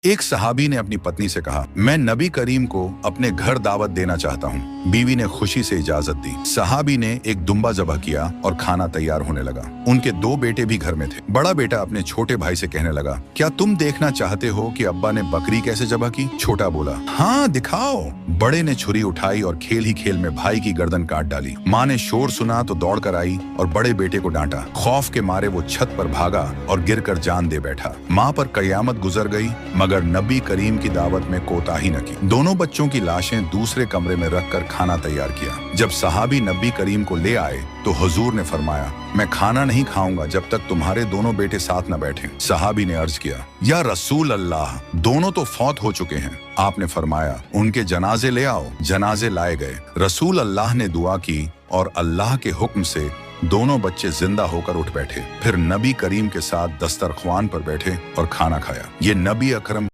एक सहाबी ने अपनी पत्नी से कहा, मैं नबी करीम को अपने घर दावत देना चाहता हूँ। बीवी ने खुशी से इजाजत दी। सहाबी ने एक दुम्बा ज़बह किया और खाना तैयार होने लगा। उनके 2 बेटे भी घर में थे। बड़ा बेटा अपने छोटे भाई से कहने लगा, क्या तुम देखना चाहते हो कि अब्बा ने बकरी कैसे ज़बह की? छोटा बोला, हाँ दिखाओ। बड़े ने छुरी उठाई और खेल ही खेल में भाई की गर्दन काट डाली। माँ ने शोर सुना तो दौड़ कर आई और बड़े बेटे को डांटा। खौफ के मारे वो छत पर भागा और गिरकर जान दे बैठा। माँ पर कयामत गुजर गई, मगर नबी करीम की दावत में कोताही न की। दोनों बच्चों की लाशें दूसरे कमरे में रखकर खाना तैयार किया। जब सहाबी नबी करीम को ले आए तो हुजूर ने फरमाया, मैं खाना नहीं खाऊंगा जब तक तुम्हारे दोनों बेटे साथ न बैठें। सहाबी ने अर्ज किया, या रसूल अल्लाह, दोनों तो फौत हो चुके हैं। आपने फरमाया, उनके जनाजे ले आओ। जनाजे लाए गए। रसूल अल्लाह ने दुआ की और अल्लाह के हुक्म से दोनों बच्चे जिंदा होकर उठ बैठे। फिर नबी करीम के साथ दस्तरख्वान पर बैठे और खाना खाया। ये नबी अकरम